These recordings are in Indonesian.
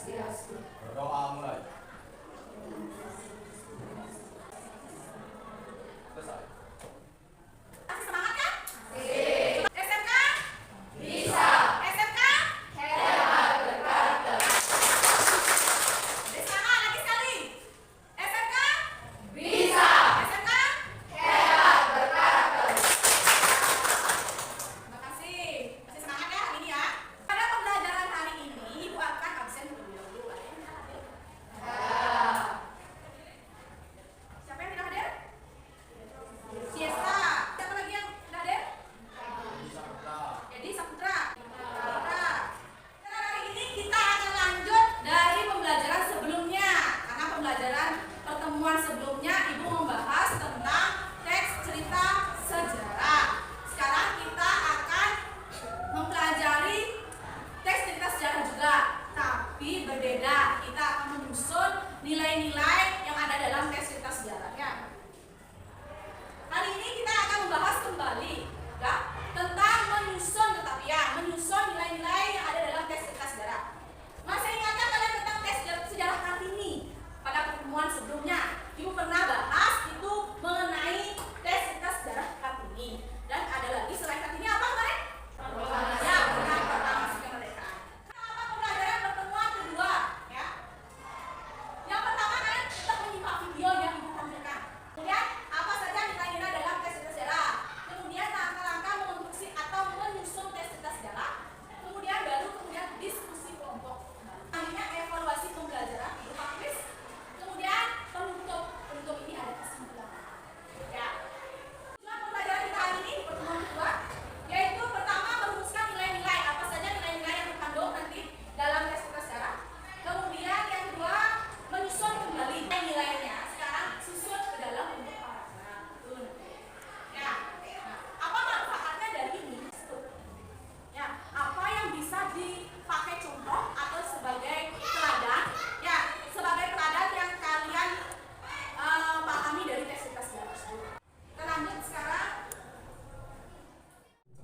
Berdoa mulai. Selesai. Masih semangat kan? SMK? Bisa. SMK? Hebat berkarakter. Lebih semangat lagi sekali. SMK? Bisa. SMK? Hebat berkarakter. Terima kasih. Masih semangat ya hari ini ya? Pada pembelajaran hari ini, Ibu akan absen terlebih dahulu. Ada yang tidak hadir? Siapa yang tidak hadir? Siesta. Siapa lagi yang tidak hadir? Jadi Saputra. Hari ini kita akan lanjut dari pembelajaran sebelumnya. Karena pembelajaran pertemuan sebelumnya Ibu membahas tentang teks cerita sejarah. Sekarang kita akan mempelajari teks cerita sejarah juga, tapi berbeda. Kita akan menyusun nilai-nilai yang ada dalam teks cerita sejarahnya. Hari ini kita akan membahas kembali ya, tentang menyusun menyusun nilai-nilai yang ada dalam tes cerita sejarah. Masih ingatkah kalian tentang tes sejarah Kartini? Pada pertemuan sebelumnya, Ibu pernah bahas itu mengenai tes cerita sejarah Kartini. Dan ada lagi selain Kartini apa kemarin? Ya, benar, proklamasi kemerdekaan. Apa pembelajaran pertemuan kedua? Ya. Yang pertama kalian tetap menyimak video yang Ibu tampilkan. Kemudian apa saja nilai-nilai dalam tes cerita sejarah? Kemudian langkah-langkah mengonstruksi atau menyusun tes cerita sejarah. Kemudian diskusi kelompok. Selanjutnya evaluasi pembelajaran berupa kuis. Kemudian penutup ini ada kesimpulan. Ya. Tujuan pembelajaran kita hari ini di pertemuan kedua yaitu pertama merumuskan nilai-nilai apa saja nilai-nilai yang terkandung nanti dalam tes cerita sejarah. Kemudian yang kedua menyusun kembali nilainya. Sekarang susun ke dalam bentuk paragraf. Ya. Nah, apa manfaatnya dari ini? Ya, apa yang bisa dipakai contoh atau sebagai teladan? Ya, sebagai teladan yang kalian pahami dari tes cerita sejarah tersebut. Kita lanjut sekarang.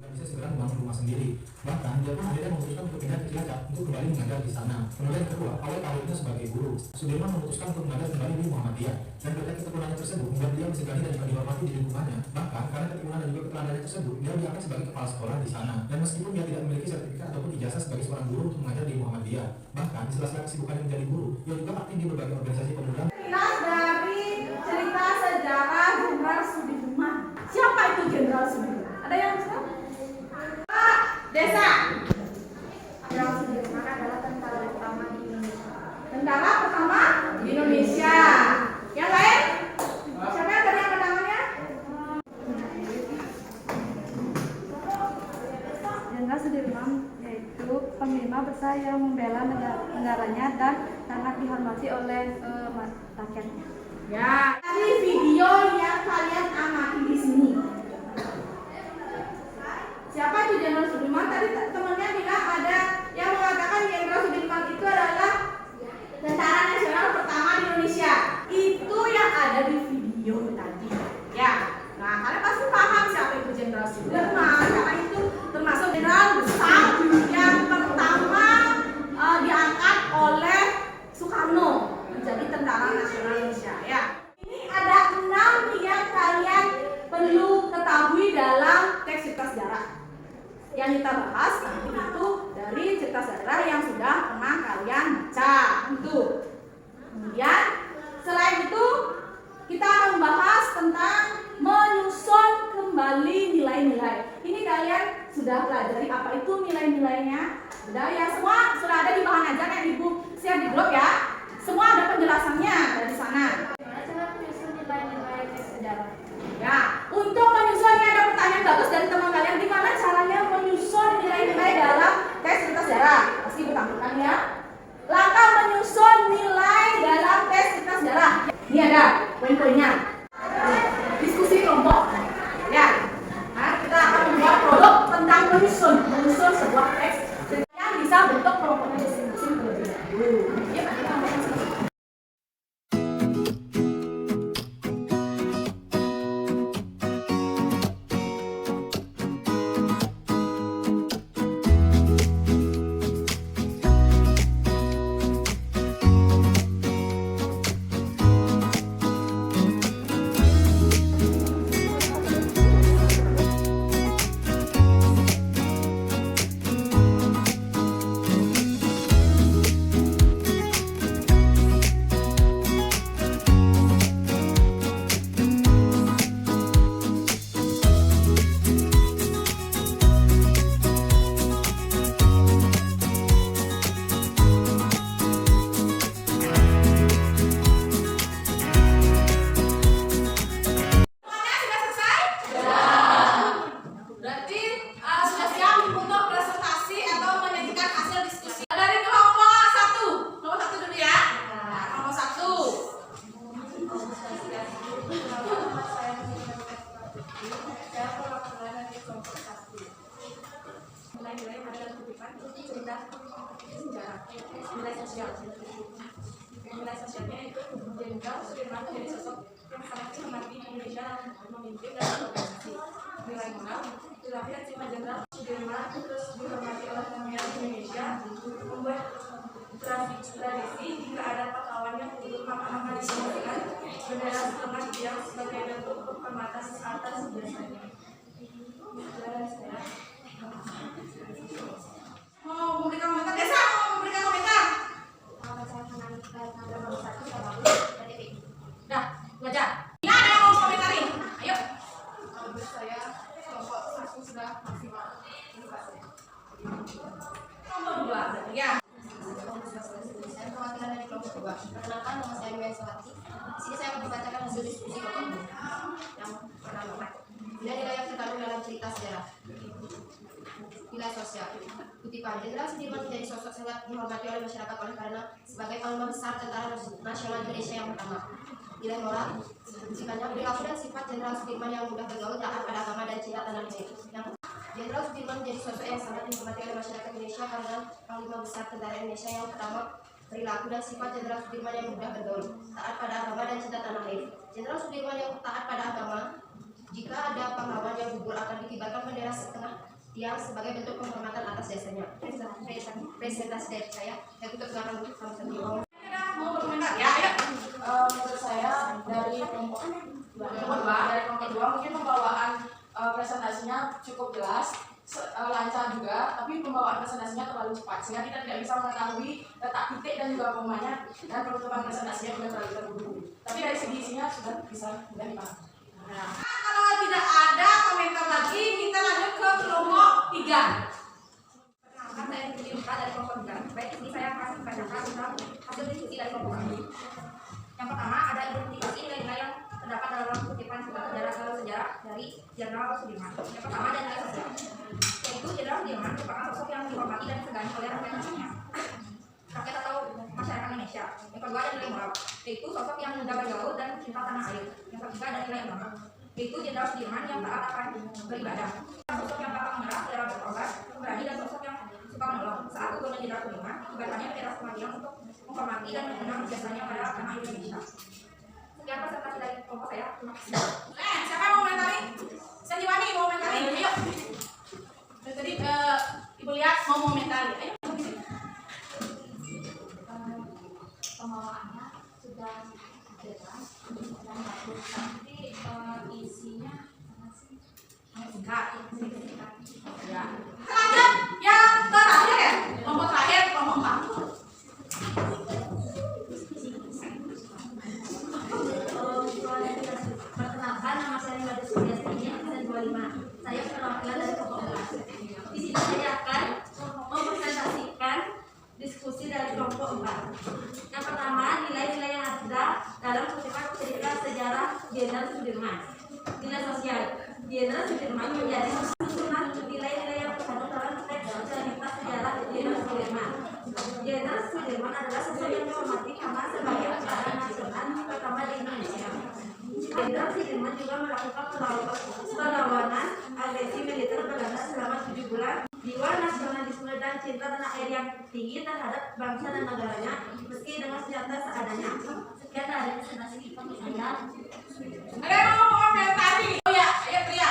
Agar bisa segera membangun rumah sendiri. Bahkan dia pun akhirnya memutuskan untuk pindah ke Cilacap untuk kembali mengajar di sana. Kemudian kedua, awal karirnya sebagai guru, Sudirman memutuskan untuk mengajar kembali di Muhammadiyah. Dan berkat ketekunannya tersebut membuat dia disegani dan juga dihormati di lingkungannya. Bahkan karena ketekunan dan juga keteladanan tersebut, dia diangkat sebagai kepala sekolah di sana. Dan meskipun dia tidak memiliki sertifikat ataupun ijazah sebagai seorang guru untuk mengajar di Muhammadiyah, bahkan di sela-sela kesibukannya menjadi guru, dia juga aktif di berbagai organisasi pemuda. Dari cerita sejarah Jenderal Sudirman. Siapa itu Jenderal Sudirman? Ada yang tahu? Pak Desa. Jenderal Sudirman adalah tentara pertama di Indonesia. Tentara pertama di Indonesia. Yang lain? Siapa yang tadi angkat tangannya? Jenderal Sudirman yaitu panglima besar yang membela negaranya dan sangat dihormati oleh rakyatnya. Ya. Dari video yang kalian amati di sini. Siapa itu Jenderal Sudirman? Tadi temannya bilang ada yang mengatakan Jenderal Sudirman itu adalah tentara nasional pertama di Indonesia. Itu yang ada di video tadi. Ya. Nah, kalian pasti paham siapa itu Jenderal Sudirman karena itu termasuk jenderal besar yang pertama diangkat oleh Soekarno menjadi tentara nasional Indonesia. Ya. Ini ada 6 yang kalian perlu ketahui dalam teks cerita sejarah. Yang kita bahas nanti itu dari cerita sejarah yang sudah pernah kalian baca. Itu. Kemudian selain itu kita akan membahas tentang menyusun kembali nilai-nilai. Ini kalian sudah pelajari apa itu nilai-nilainya? Sudah ya, semua sudah ada di bahan ajar yang Ibu share di grup ya. Semua ada penjelasannya dari sana. Bagaimana cara menyusun nilai-nilai tes sejarah? Ya, untuk menyusunnya ada pertanyaan bagus dari teman kalian. Gimana caranya menyusun nilai-nilai dalam tes cerita sejarah? Pasti Ibu tampilkan ya. Langkah menyusun nilai dalam tes cerita sejarah. Ini ada poin-poinnya. Diskusi kelompok. Ya. Nah, kita akan membuat produk tentang menyusun sebuah teks yang bisa bentuk kelompoknya masing-masing terlebih dahulu. Ya, kita mulai. kutipan cerita sejarah nilai sosial. Nilai sosialnya itu Jenderal Sudirman menjadi sosok yang sangat dihormati di Indonesia dalam memimpin dan berorganisasi. Nilai moral dilahirkan sifat Jenderal Sudirman terus dihormati oleh rakyat Indonesia, membuat tradisi jika ada pahlawan yang hidup maka disimbolkan bendera setengah tiang sebagai bentuk penghormatan atas jasanya. Mau memberikan komentar desa, mau memberikan komentar. Dah, baca. Ya, ada yang mau komentarin. Ayo. Menurut saya kelompok 1 sudah maksimal. Kelompok 2 berarti ya. Saya perwakilan dari kelompok 2. Perkenalkan, nama saya Mia Suwati. Di sini saya akan membacakan hasil diskusi kelompok 2. Yang pertama, nilai-nilai yang terkandung dalam cerita sejarah. Nilai sosial. Kutipan, Jenderal Sudirman menjadi sosok sangat dihormati oleh masyarakat oleh karena sebagai panglima besar Tentara Nasional Indonesia yang pertama. Nilai moral, sikapnya perilaku dan sifat Jenderal Sudirman yang mudah bergaul, taat pada agama dan cinta tanah air. Yang Jenderal Sudirman menjadi sosok yang sangat dihormati oleh masyarakat Indonesia karena panglima besar Tentara Indonesia yang pertama. Perilaku dan sifat Jenderal Sudirman yang mudah bergaul, taat pada agama dan cinta tanah air. Jenderal Sudirman yang taat pada agama, jika ada pahlawan yang gugur akan dikibarkan bendera setengah tiang sebagai bentuk penghormatan atas jasanya. Presentasi dari saya tutup dengan Mau berkomentar ya, ayo. Menurut saya dari kelompok 2 mungkin pembawaan presentasinya cukup jelas, lancar juga, tapi pembawaan presentasinya terlalu cepat sehingga kita tidak bisa mengetahui letak titik dan juga komanya, dan penutupan presentasinya juga terlalu terburu-buru. Tapi dari segi isinya sudah bisa mudah dipahami. Nah, kalau tidak ada komentar lagi, kita lanjut ke kelompok 3. Perkenalkan, saya Putri Muka dari kelompok 3. Baik, ini saya akan membacakan tentang hasil diskusi dari kelompok kami. Yang pertama, ada identifikasi nilai-nilai yang terdapat dalam kutipan sejarah dari Jenderal Sudirman. Yang pertama, ada nilai sosial, yaitu Jenderal Sudirman merupakan sosok yang dihormati dan disegani oleh rakyat atau masyarakat Indonesia. Yang kedua, ada nilai moral, yaitu sosok yang mudah bergaul dan cinta tanah air. Yang ketiga, ada nilai agama, yaitu Jenderal Sudirman yang taat akan beribadah. Sosok yang pantang menyerah, rela berkorban, berani, dan sosok yang suka menolong. Saat turunnya Jenderal Sudirman, ibaratnya bendera semacam untuk menghormati dan mengenang jasanya pada tanah Indonesia. Sekian presentasi dari kelompok saya. Terima kasih. Siapa yang mau komentari? Sanjiwani mau komentari? Ayo. Tadi Ibu lihat mau komentari. Ayo. Pembawaannya sudah jelas dan bagus, tapi isinya Singkat. Ya. Lanjut yang terakhir ya. Kelompok terakhir, kelompok 4. Perkenalkan, nama saya Mada Suryastini, angkatan 25. Saya perwakilan dari kelompok 4. Di sini saya akan mempresentasikan diskusi dari kelompok 4. Yang pertama, nilai-nilai yang ada dalam kutipan cerita sejarah Jenderal Sudirman. Nilai sosial, Jenderal Sudirman menjadi susunan nilai-nilai yang terkandung dalam teks cerita sejarah Jenderal Sudirman. Jenderal Sudirman adalah sosok yang dihormati karena sebagai tentara nasional pertama di Indonesia. Jenderal Sudirman juga melakukan perlawanan agresi militer Belanda selama 7 bulan. Jiwa nasionalisme dan cinta tanah air yang tinggi terhadap bangsa dan negaranya, meski dengan senjata seadanya. Sekian dari presentasi saya. Ada yang mau komentari? Oh ya, ayo Pria.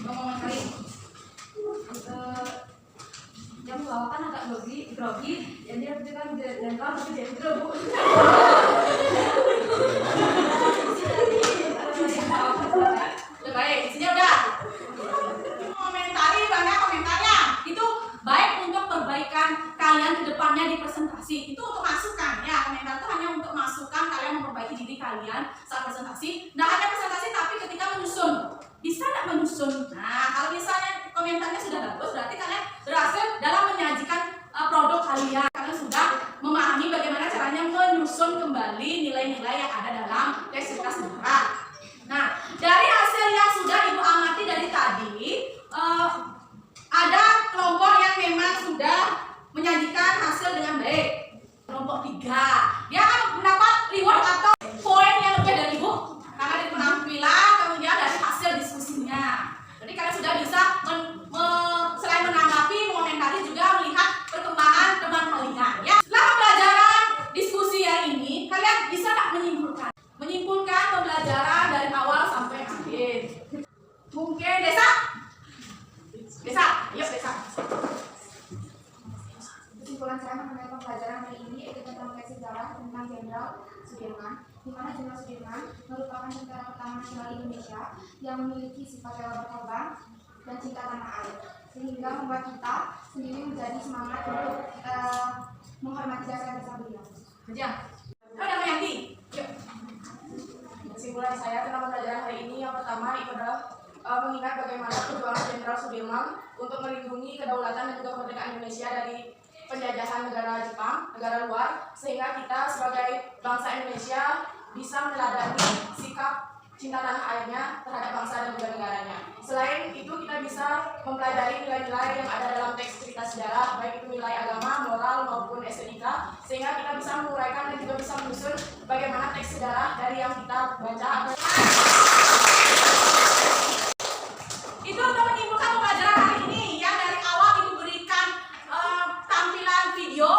Mau komentari? Yang membawakan agak grogi, jadi itu kan jenderal tapi jadi grogi. Udah baik, isinya udah. Komentari banyak komentarnya. Itu baik untuk perbaikan kalian ke depannya di presentasi. Itu untuk masukan ya. Komentar itu hanya untuk masukan kalian memperbaiki diri kalian saat presentasi. Nah, hanya presentasi tapi ketika menyusun. Bisa tidak menyusun? Nah, kalau misalnya komentarnya sudah bagus, berarti kalian berhasil dalam menyajikan produk kalian. Kalian sudah memahami bagaimana caranya menyusun kembali nilai-nilai yang ada dalam teks cerita sejarah. Nah, dari hasil yang sudah Ibu amati dari tadi, ada kelompok yang memang sudah menyajikan hasil dengan baik. Kelompok 3, dia akan mendapat reward atau poin yang lebih dari Ibu karena dari penampilan, kemudian dari hasil diskusinya. Jadi kalian sudah bisa selain menanggapi, mengomentari juga melihat saya mengenai pembelajaran hari ini yaitu tentang teks sejarah tentang Jenderal Sudirman, di mana Jenderal Sudirman merupakan tentara pertama nasional Indonesia yang memiliki sifat rela berkorban dan cinta tanah air, sehingga membuat kita sendiri menjadi semangat untuk menghormati jasa-jasa beliau. Kerja. Ada Mayanti. Yuk. Kesimpulan saya tentang pembelajaran hari ini yang pertama itu adalah mengingat bagaimana perjuangan Jenderal Sudirman untuk melindungi kedaulatan dan juga kemerdekaan Indonesia dari penjajahan negara Jepang, negara luar, sehingga kita sebagai bangsa Indonesia bisa meneladani sikap cinta tanah airnya terhadap bangsa dan juga negaranya. Selain itu kita bisa mempelajari nilai-nilai yang ada dalam teks cerita sejarah, baik itu nilai agama, moral maupun estetika, sehingga kita bisa menguraikan dan juga bisa menyusun bagaimana teks sejarah dari yang kita baca. Itu untuk menyimpulkan pembelajaran hari ini yang dari awal Ibu berikan tampilan video,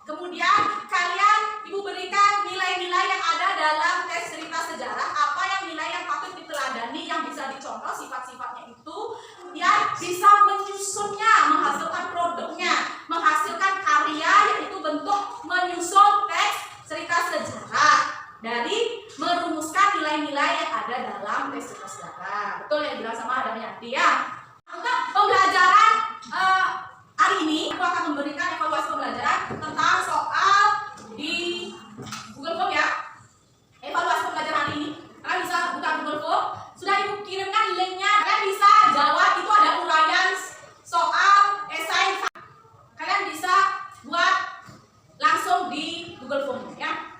kemudian kalian Ibu berikan nilai-nilai yang ada dalam tes cerita sejarah, apa yang nilai yang patut diteladani, yang bisa dicontoh sifat-sifatnya itu, kemudian bisa menyusunnya, menghasilkan produknya, menghasilkan karya yaitu bentuk menyusun teks cerita sejarah dari merumuskan nilai-nilai yang ada dalam tes cerita sejarah. Betul yang bilang sama Adam Yanti ya. Untuk pembelajaran hari ini aku akan memberikan evaluasi pembelajaran tentang soal di Google Form ya. Evaluasi pembelajaran hari ini kalian bisa buka Google Form, sudah Ibu kirimkan linknya, kalian bisa jawab, itu ada uraian soal esai, kalian bisa buat langsung di Google Form ya.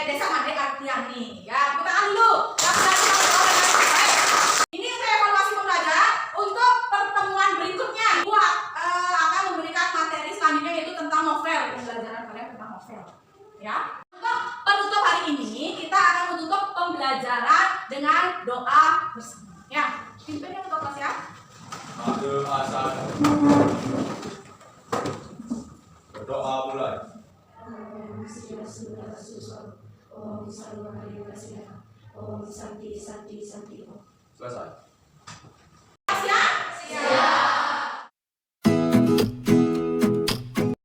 Desa Made Artiani ya, bukan dulu. Ini untuk evaluasi pembelajaran untuk pertemuan berikutnya. Ibu akan memberikan materi selanjutnya yaitu tentang novel, pembelajaran kalian tentang novel ya. Untuk penutup hari ini kita akan menutup pembelajaran dengan doa bersama ya. Pimpin yang untuk kelas ya. Berdoa mulai. Om Santi Santi Santi. Selesai.